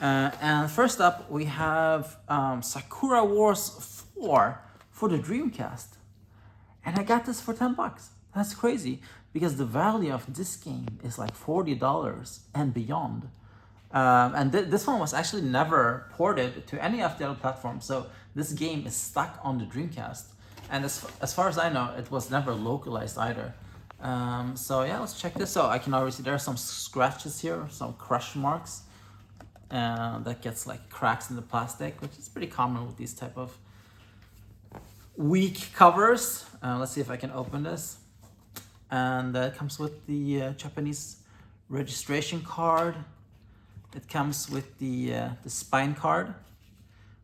And first up, we have Sakura Wars 4 for the Dreamcast. And I got this for 10 bucks. That's crazy because the value of this game is like $40 and beyond. And this one was actually never ported to any of the other platforms. So this game is stuck on the Dreamcast. And as far as I know, it was never localized either. So yeah, let's check this out. I can already see there are some scratches here, some crush marks. That gets like cracks in the plastic, which is pretty common with these type of weak covers. Let's see if I can open this. And it comes with the Japanese registration card. It comes with the spine card,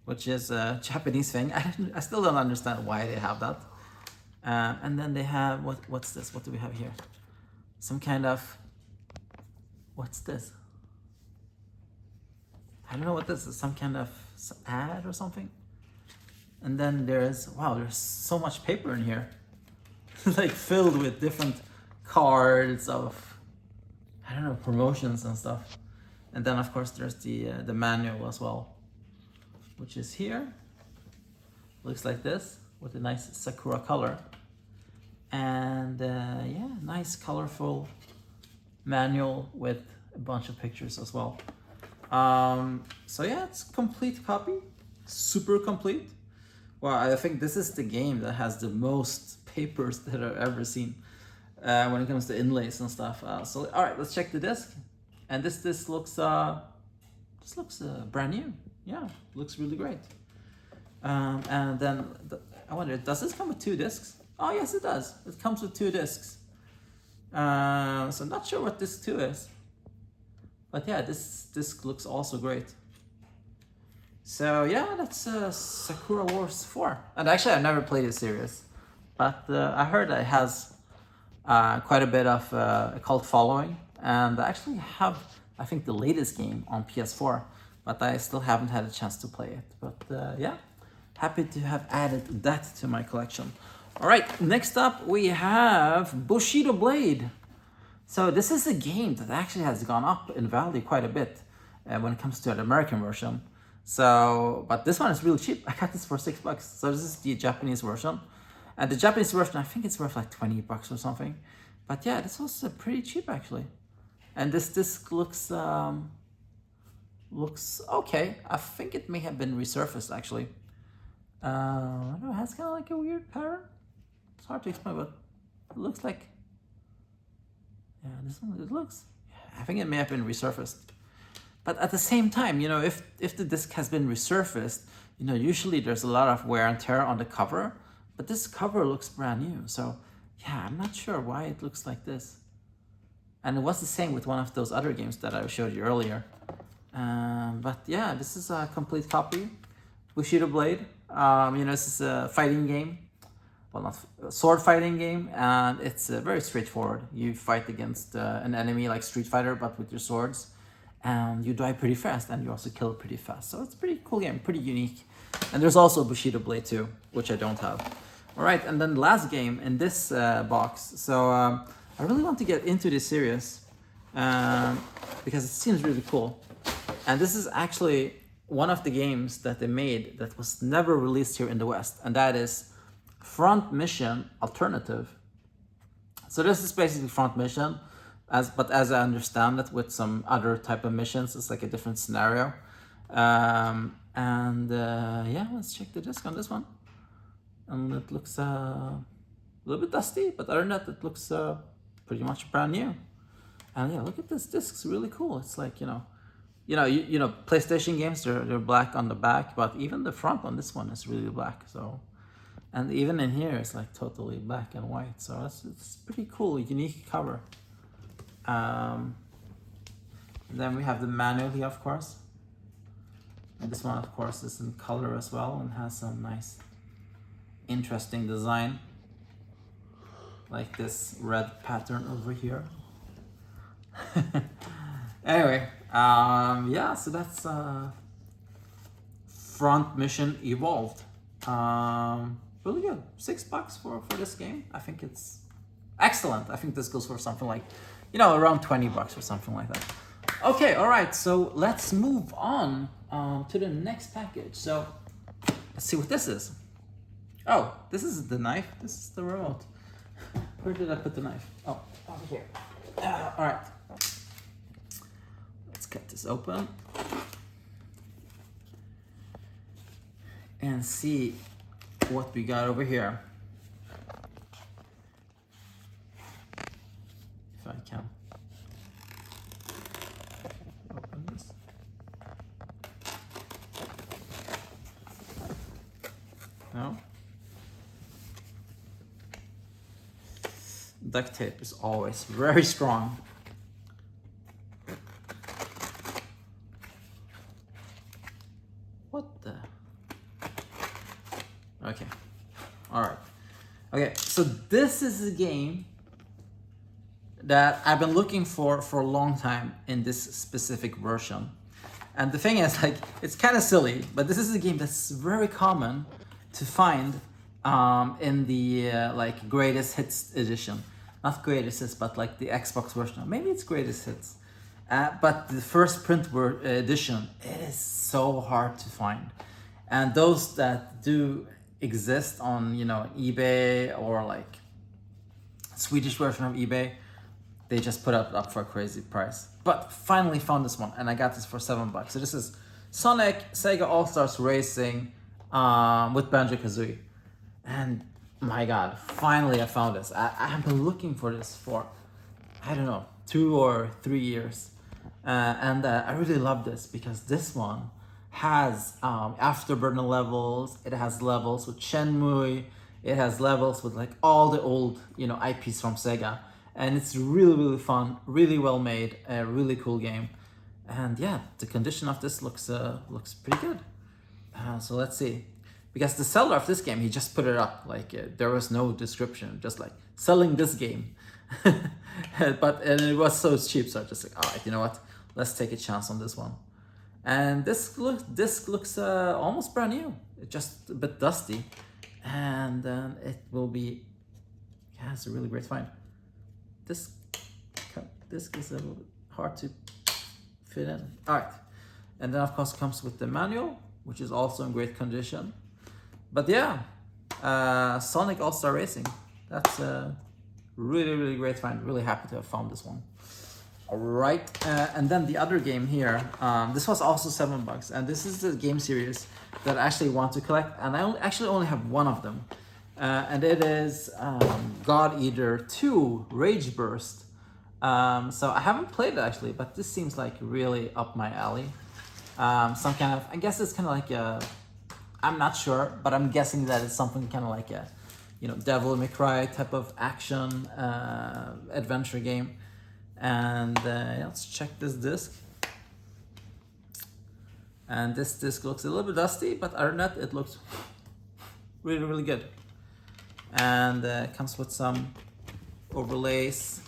which is a Japanese thing. I still don't understand why they have that. And then they have, what's this? What do we have here? Some kind of, what's this? I don't know what this is, some kind of ad or something. And then there's so much paper in here. Like filled with different cards of, I don't know, promotions and stuff. And then of course there's the manual as well, which is here. Looks like this with a nice sakura color. And yeah, nice colorful manual with a bunch of pictures as well. So yeah, it's a complete copy, super complete. Well, I think this is the game that has the most papers that I've ever seen when it comes to inlays and stuff. So all right, let's check the disc. And this looks brand new. Yeah, looks really great. And then I wonder, does this come with 2 discs? Oh yes, it does. It comes with 2 discs. So I'm not sure what disc 2 is. But yeah, this disc looks also great. So yeah, that's Sakura Wars 4. And actually, I've never played this series. But I heard it has quite a bit of a cult following. And I actually have, I think, the latest game on PS4. But I still haven't had a chance to play it. But yeah, happy to have added that to my collection. All right, next up we have Bushido Blade. So this is a game that actually has gone up in value quite a bit when it comes to the American version. So, but this one is really cheap. I got this for $6. So this is the Japanese version. And the Japanese version, I think it's worth like $20 or something. But yeah, this was pretty cheap actually. And this disc looks okay. I think it may have been resurfaced actually. I don't know, it has kind of like a weird pattern. It's hard to explain, but it looks like, yeah, this one, it looks, I think it may have been resurfaced. But at the same time, you know, if the disc has been resurfaced, you know, usually there's a lot of wear and tear on the cover, but this cover looks brand new. So yeah, I'm not sure why it looks like this. And it was the same with one of those other games that I showed you earlier. But yeah, this is a complete copy. Bushido Blade. You know, this is a fighting game. Well, not a sword fighting game, and it's very straightforward. You fight against an enemy like Street Fighter, but with your swords. And you die pretty fast, and you also kill pretty fast. So it's a pretty cool game, pretty unique. And there's also Bushido Blade 2, which I don't have. All right, and then the last game in this box. So I really want to get into this series because it seems really cool. And this is actually one of the games that they made that was never released here in the West, and that is Front Mission Alternative. So this is basically Front Mission, but as I understand it, with some other type of missions, it's like a different scenario. Yeah, let's check the disc on this one. And it looks a little bit dusty, but other than that, it looks pretty much brand new. And yeah, look at this disc; it's really cool. It's like, you know, PlayStation games, they're black on the back, but even the front on this one is really black. So, and even in here, it's like totally black and white. So it's pretty cool, unique cover. Then we have the manual here, of course. And this one, of course, is in color as well and has some nice, interesting design, like this red pattern over here. Anyway, yeah, so that's Front Mission Evolved. Really good. $6 for this game. I think it's excellent. I think this goes for something like, you know, around $20 or something like that. Okay, all right. So let's move on to the next package. So let's see what this is. Oh, this is the knife. This is the remote. Where did I put the knife? Oh, over here. All right. Let's cut this open and see what we got over here. If I can open this. No? Duct tape is always very strong. What the? Okay. All right. Okay, so this is a game that I've been looking for a long time in this specific version. And the thing is, like, it's kind of silly, but this is a game that's very common to find in the like greatest hits edition. Not greatest hits, but like the Xbox version. Maybe it's greatest hits. But the first print edition, it is so hard to find. And those that do exist on, you know, eBay or like Swedish version of eBay, they just put it up for a crazy price. But finally found this one, and I got this for $7. So this is Sonic Sega All-Stars Racing with Banjo-Kazooie. And my God, finally I found this. I have been looking for this for, I don't know, 2 or 3 years. And I really love this because this one has Afterburner levels. It has levels with Shenmue. It has levels with like all the old, you know, IPs from Sega. And it's really, really fun, really well made, a really cool game. And yeah, the condition of this looks pretty good. So let's see. Because the seller of this game, he just put it up, like there was no description, just like selling this game. And it was so cheap, so I just like, all right, you know what? Let's take a chance on this one. And this looks almost brand new. It's just a bit dusty. And it will be, yeah, it's a really great find. This is a little bit hard to fit in. All right, and then of course it comes with the manual, which is also in great condition. But yeah, Sonic All-Star Racing. That's a really, really great find. Really happy to have found this one. All right, and then the other game here. This was also $7, and this is the game series that I actually want to collect, and I actually only have one of them. And it is God Eater 2 Rage Burst. So I haven't played it actually, but this seems like really up my alley. Some kind of, I guess it's kind of like a, I'm not sure, but I'm guessing that it's something kind of like a, you know, Devil May Cry type of action adventure game. And yeah, let's check this disc. And this disc looks a little bit dusty, but other than that, it looks really, really good. And it comes with some overlays.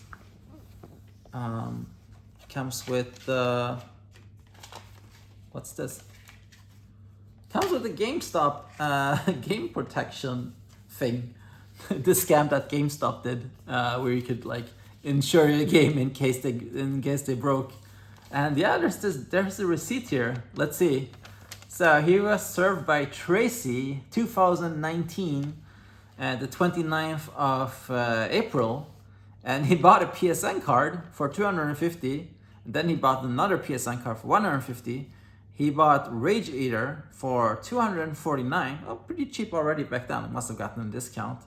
Comes with the, what's this? Comes with the GameStop game protection thing. The scam that GameStop did, where you could like insure your game in case they broke. And yeah, there's a receipt here. Let's see. So he was served by Tracy, 2019. The 29th of April, and he bought a PSN card for $250, and then he bought another PSN card for $150. He bought Rage Eater for $249. Oh, pretty cheap already back then. Must have gotten a discount.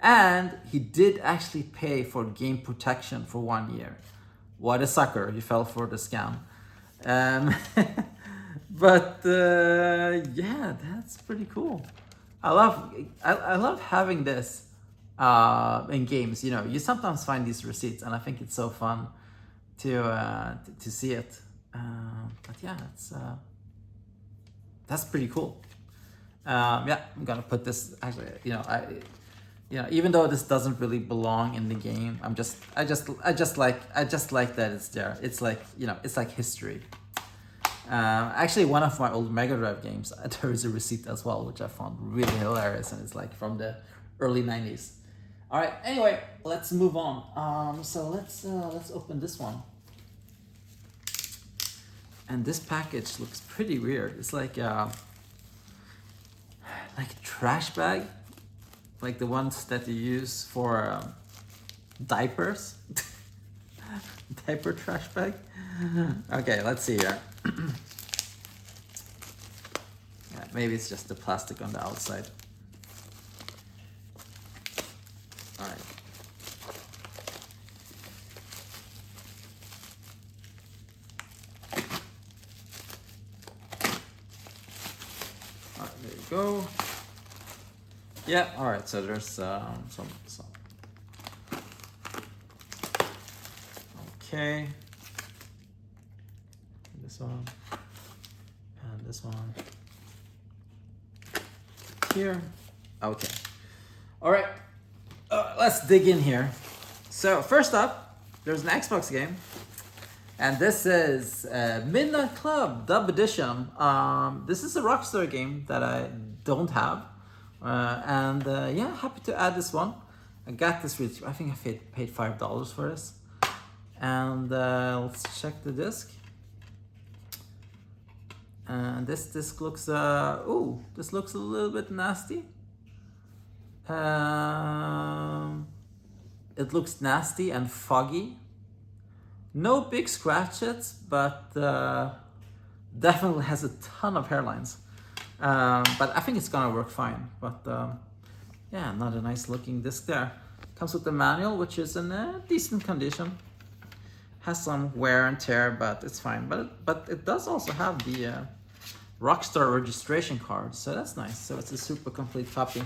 And he did actually pay for game protection for 1 year. What a sucker! He fell for the scam. But yeah, that's pretty cool. I love having this in games. You know, you sometimes find these receipts, and I think it's so fun to see it. But yeah, that's pretty cool. Yeah, I'm gonna put this. Actually, even though this doesn't really belong in the game, I just like that it's there. It's like, it's like history. Actually, one of my old Mega Drive games, there is a receipt as well, which I found really hilarious, and it's like from the early 90s. All right, anyway, let's move on. So let's open this one. And this package looks pretty weird. It's like a trash bag, like the ones that you use for diapers. Diaper trash bag. Okay, let's see here. Yeah, maybe it's just the plastic on the outside. All right. All right, there you go. Yeah, all right, so there's some. Okay. This one. And this one. Here. Okay. All right. Let's dig in here. So first up, there's an Xbox game. And this is Midnight Club Dub Edition. This is a Rockstar game that I don't have. Yeah, happy to add this one. I got this really cheap. I think I paid $5 for this. And let's check the disc. And this disc looks, this looks a little bit nasty. It looks nasty and foggy. No big scratches, but definitely has a ton of hairlines. But I think it's gonna work fine. But yeah, not a nice looking disc there. Comes with the manual, which is in a decent condition. Has some wear and tear, but it's fine. But it does also have the Rockstar registration card, so that's nice. So it's a super complete copy.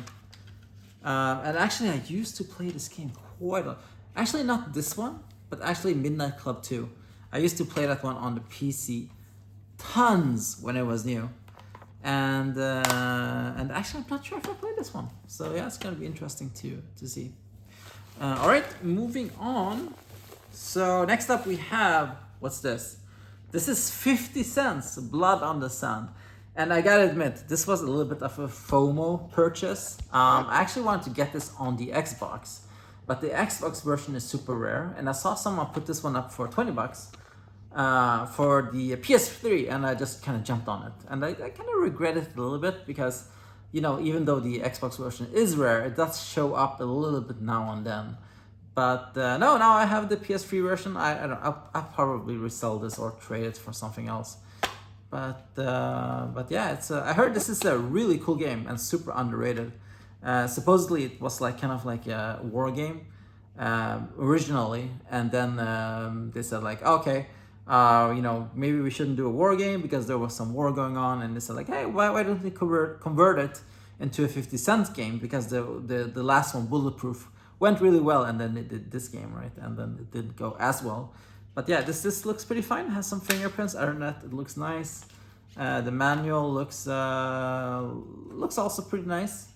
And actually, I used to play this game quite a lot. Actually, not this one, but actually Midnight Club 2. I used to play that one on the PC tons when it was new. And actually, I'm not sure if I played this one. So yeah, it's gonna be interesting to see. All right, moving on. So next up we have, what's this? This is 50 cents, Blood on the Sand. And I gotta admit, this was a little bit of a FOMO purchase. I actually wanted to get this on the Xbox, but the Xbox version is super rare. And I saw someone put this one up for 20 bucks for the PS3, and I just kind of jumped on it. And I kind of regret it a little bit because, you know, even though the Xbox version is rare, it does show up a little bit now and then. But no, now I have the PS3 version. I'll probably resell this or trade it for something else. But yeah, it's I heard this is a really cool game and super underrated. Supposedly it was like kind of like a war game originally, and then they said like, okay, you know, maybe we shouldn't do a war game because there was some war going on, and they said like, hey, why don't we convert it into a 50-cent game, because the last one, Bulletproof, went really well, and then they did this game, right? And then it didn't go as well. But yeah, this looks pretty fine. It has some fingerprints. Other than that, it looks nice. The manual looks also pretty nice.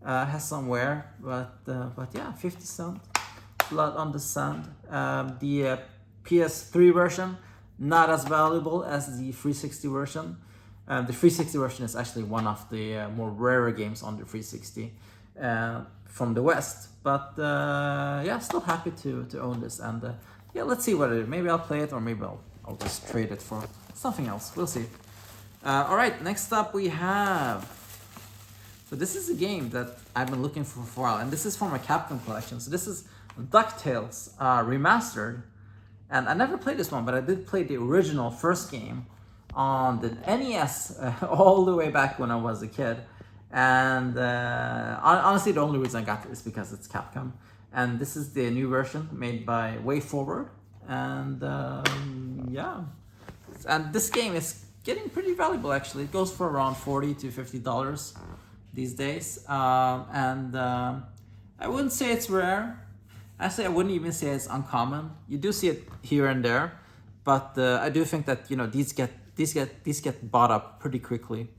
Has some wear, but yeah, 50 cents. Blood on the Sand. The PS3 version, not as valuable as the 360 version. The 360 version is actually one of the more rarer games on the 360 from the West. But yeah, still happy to own this. And yeah, let's see what it is. Maybe I'll play it, or maybe I'll just trade it for something else. We'll see. All right, next up we have. So this is a game that I've been looking for a while, and this is from my Capcom collection. So this is DuckTales remastered. And I never played this one, but I did play the original first game on the NES all the way back when I was a kid. And honestly, the only reason I got it is because it's Capcom. And this is the new version made by WayForward. And yeah, and this game is getting pretty valuable actually. It goes for around $40 to $50 these days. I wouldn't say it's rare. Actually, I wouldn't even say it's uncommon. You do see it here and there, but I do think that, you know, these get bought up pretty quickly.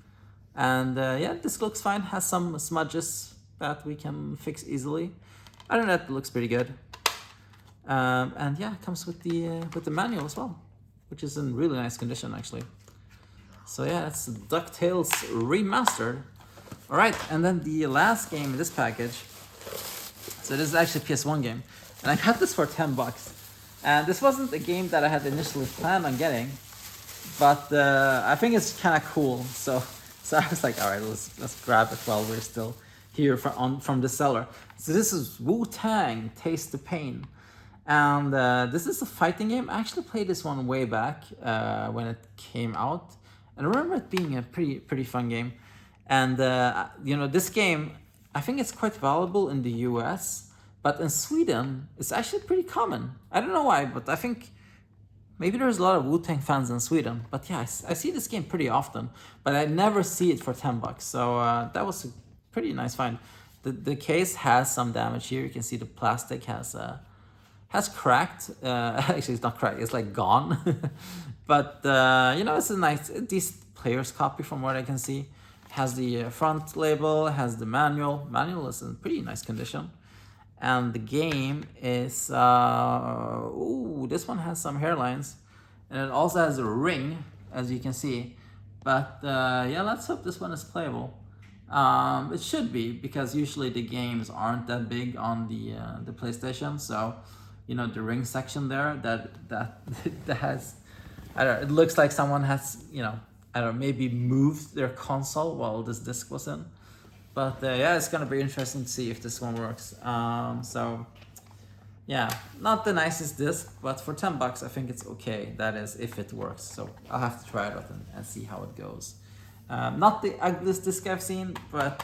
And yeah, this looks fine. Has some smudges that we can fix easily. Other than that, it looks pretty good. And yeah, it comes with the manual as well, which is in really nice condition actually. So yeah, that's DuckTales Remastered. All right, and then the last game in this package. So this is actually a PS1 game, and I got this for 10 bucks. And this wasn't a game that I had initially planned on getting, but I think it's kind of cool. So I was like, all right, let's grab it while we're still here from the seller. So this is Wu-Tang Taste the Pain, and this is a fighting game. I actually played this one way back when it came out, and I remember it being a pretty fun game. And this game, I think it's quite valuable in the US, but in Sweden, it's actually pretty common. I don't know why, but I think maybe there's a lot of Wu-Tang fans in Sweden. But yeah, I see this game pretty often, but I never see it for $10. So that was a pretty nice find. The case has some damage here. You can see the plastic has cracked. Actually, it's not cracked. It's like gone. But it's a decent player's copy from what I can see. Has the front label, has the manual. Manual is in pretty nice condition. And the game is, this one has some hairlines. And it also has a ring, as you can see. But let's hope this one is playable. It should be, because usually the games aren't that big on the PlayStation. So, the ring section there, that has, I don't know, it looks like someone has, I don't know, maybe moved their console while this disc was in. But it's gonna be interesting to see if this one works. Not the nicest disc, but for $10, I think it's okay. That is, if it works. So I'll have to try it out and see how it goes. Not the ugliest disc I've seen, but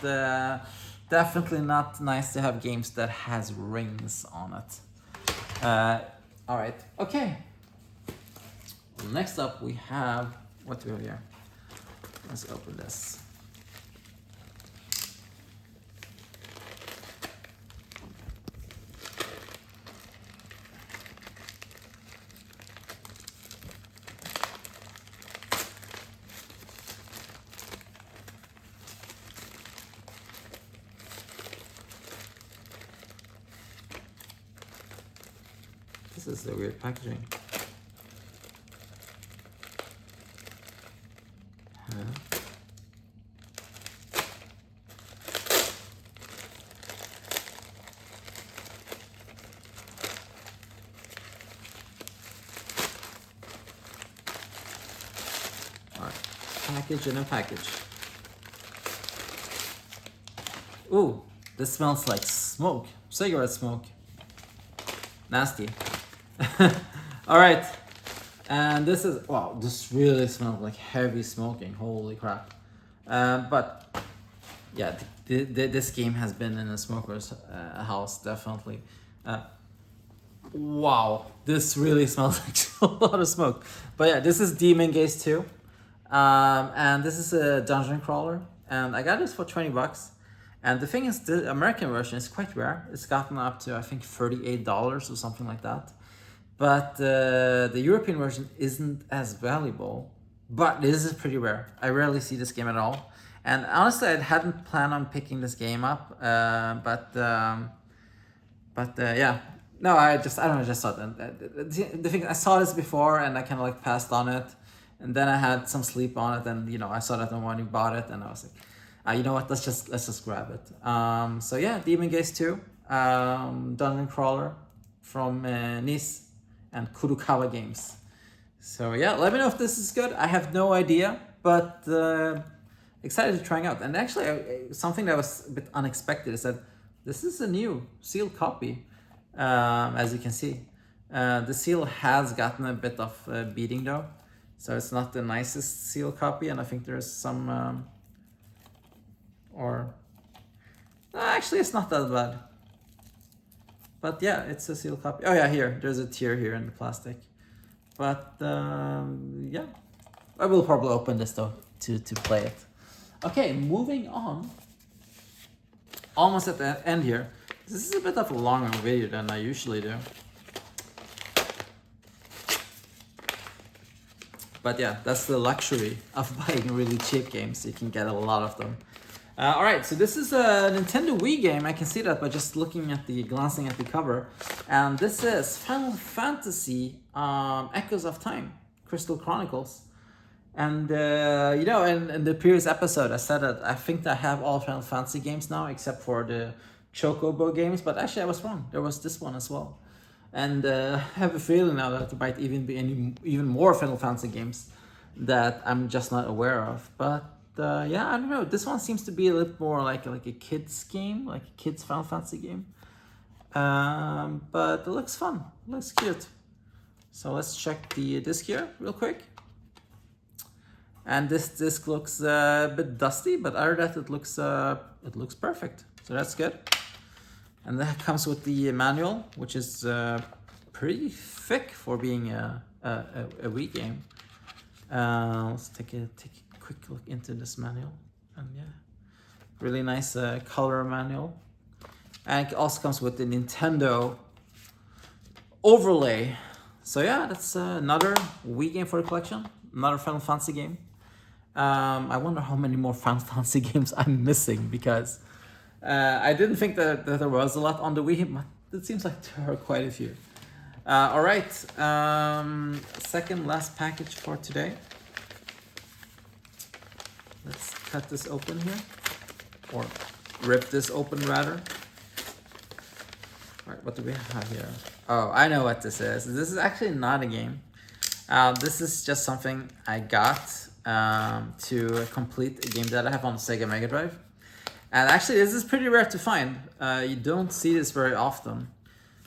definitely not nice to have games that has rings on it. All right, okay. Next up, we have, what do we have here? Let's open this. This is the weird packaging. Alright, package in a package. Ooh, this smells like smoke, cigarette smoke. Nasty. All right, and this is, wow, this really smells like heavy smoking. Holy crap. But yeah, this game has been in a smoker's house, definitely. Wow, this really smells like a lot of smoke. But yeah, this is Demon Gaze 2, and this is a dungeon crawler, and I got this for $20. And the thing is, the American version is quite rare. It's gotten up to, I think, $38 or something like that. But the European version isn't as valuable. But this is pretty rare. I rarely see this game at all. And honestly, I hadn't planned on picking this game up. Yeah. No, I just saw it. The thing, I saw this before and I kind of like passed on it. And then I had some sleep on it, and I saw that when you bought it, and I was like, you know what? Let's just grab it. So yeah, Demon Gaze 2, dungeon crawler from Nice and Kurokawa Games. So yeah, let me know if this is good. I have no idea, but excited to trying out. And actually, something that was a bit unexpected is that this is a new sealed copy, as you can see. The seal has gotten a bit of beating though, so it's not the nicest seal copy, and I think there's some. Actually, it's not that bad. But yeah, it's a sealed copy. Oh yeah, there's a tear here in the plastic. But yeah, I will probably open this though to play it. Okay, moving on. Almost at the end here. This is a bit of a longer video than I usually do. But yeah, that's the luxury of buying really cheap games. You can get a lot of them. All right, so this is a Nintendo Wii game. I can see that by just glancing at the cover. And this is Final Fantasy Echoes of Time, Crystal Chronicles. And in the previous episode, I said that I think I have all Final Fantasy games now, except for the Chocobo games. But actually, I was wrong. There was this one as well. And I have a feeling now that there might even be even more Final Fantasy games. that I'm just not aware of. But yeah, I don't know. This one seems to be a little more like a kids game, like a kids Final Fantasy game. But it looks fun. It looks cute. So let's check the disc here real quick. And this disc looks a bit dusty, but other than that, it looks perfect. So that's good. And that comes with the manual, which is pretty thick for being a Wii game. Let's take a quick look into this manual. And yeah, really nice color manual. And it also comes with the Nintendo overlay. So yeah, that's another Wii game for the collection. Another Final Fantasy game. I wonder how many more Final Fantasy games I'm missing, because I didn't think that there was a lot on the Wii, but it seems like there are quite a few. All right, second last package for today. Let's cut this open here, or rip this open rather. All right, what do we have here? Oh, I know what this is. This is actually not a game. This is just something I got to complete a game that I have on the Sega Mega Drive. And actually, this is pretty rare to find. You don't see this very often,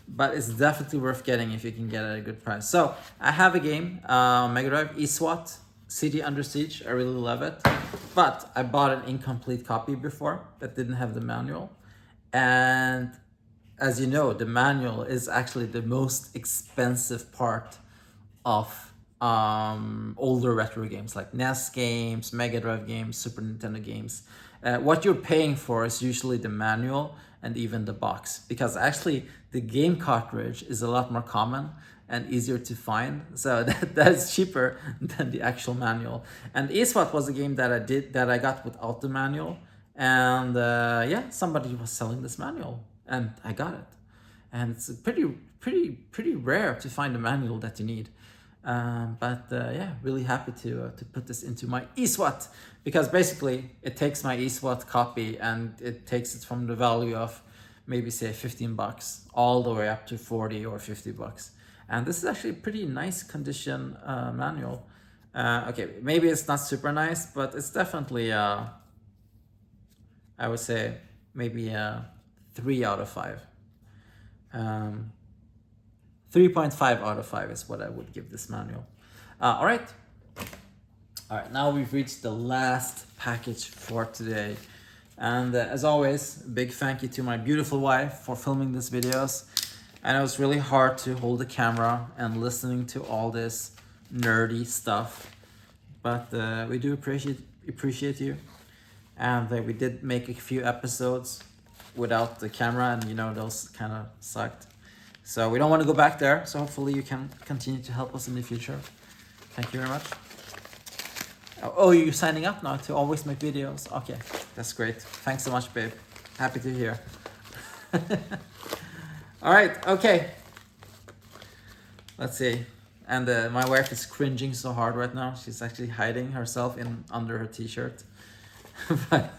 but it's definitely worth getting if you can get it at a good price. So I have a game, Mega Drive, eSWAT, City Under Siege. I really love it, but I bought an incomplete copy before that didn't have the manual. And as you know, the manual is actually the most expensive part of older retro games like NES games, Mega Drive games, Super Nintendo games. What you're paying for is usually the manual and even the box, because actually the game cartridge is a lot more common and easier to find, so that's cheaper than the actual manual. And eSWAT was a game that I got without the manual, and yeah, somebody was selling this manual and I got it. And it's pretty rare to find a manual that you need. But yeah, really happy to put this into my eSWAT, because basically it takes my eSWAT copy and it takes it from the value of maybe say $15 all the way up to $40 or $50. And this is actually a pretty nice condition manual. Okay, maybe it's not super nice, but it's definitely I would say maybe 3 out of 5. 3.5 out of 5 is what I would give this manual. All right, now we've reached the last package for today. And as always, a big thank you to my beautiful wife for filming these videos. I know it's really hard to hold the camera and listening to all this nerdy stuff, but we do appreciate you. And we did make a few episodes without the camera, and you know, those kind of sucked. So we don't want to go back there. So hopefully you can continue to help us in the future. Thank you very much. Oh, you're signing up now to always make videos. Okay, that's great. Thanks so much, babe. Happy to hear. All right, okay. Let's see. And my wife is cringing so hard right now. She's actually hiding herself under her t-shirt. But,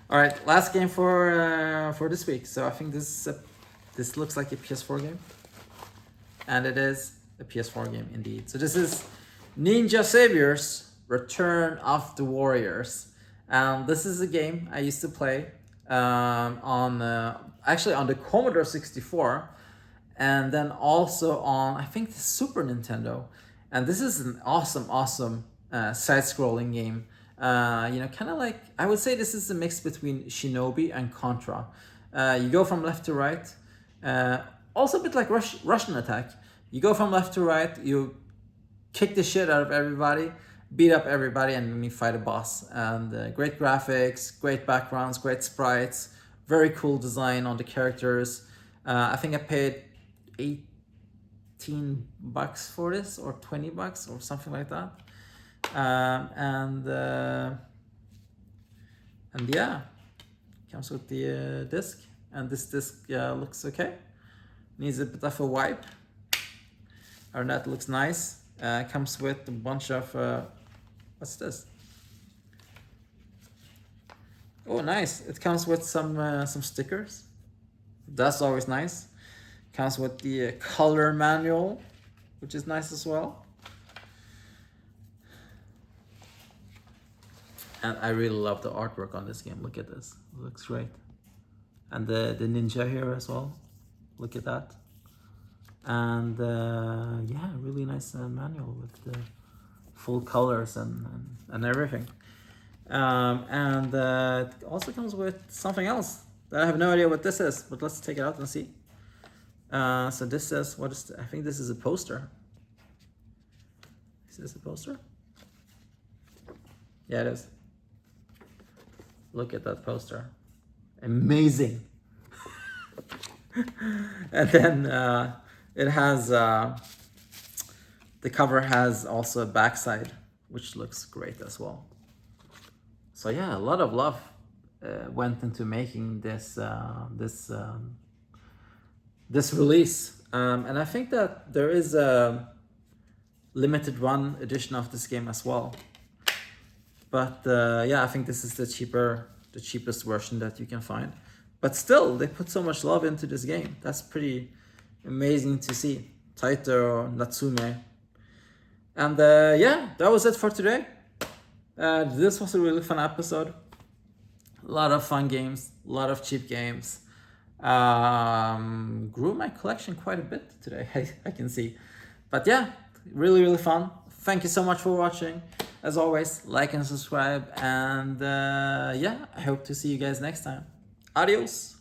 all right, last game for this week. So I think this looks like a PS4 game, and it is a PS4 game indeed. So this is Ninja Saviors: Return of the Warriors. This is a game I used to play on the Commodore 64, and then also on, I think, the Super Nintendo. And this is an awesome side-scrolling game. You know, kind of like, I would say this is a mix between Shinobi and Contra. You go from left to right. Also a bit like Russian Attack. You go from left to right, you kick the shit out of everybody, beat up everybody, and then you fight a boss. And great graphics, great backgrounds, great sprites, very cool design on the characters. I think I paid $18 for this, or $20 or something like that. And yeah, comes with the disc, and this disc looks okay. Needs a bit of a wipe. Or that looks nice. Comes with a bunch of what's this? Oh, nice! It comes with some stickers. That's always nice. Comes with the color manual, which is nice as well. And I really love the artwork on this game. Look at this. It looks great. And the ninja here as well. Look at that. And yeah, really nice manual with the full colors and everything. And it also comes with something else that I have no idea what this is, but let's take it out and see. So this says, I think this is a poster. Is this a poster? Yeah, it is. Look at that poster. Amazing. And then it has, the cover has also a backside, which looks great as well. So yeah, a lot of love went into making this this release. And I think that there is a limited run edition of this game as well. But yeah, I think this is the cheapest version that you can find. But still, they put so much love into this game. That's pretty amazing to see. Taito Natsume. And yeah, that was it for today. This was a really fun episode. A lot of fun games, a lot of cheap games. Grew my collection quite a bit today, I can see. But yeah, really, really fun. Thank you so much for watching. As always, like and subscribe. And yeah, I hope to see you guys next time. Adios.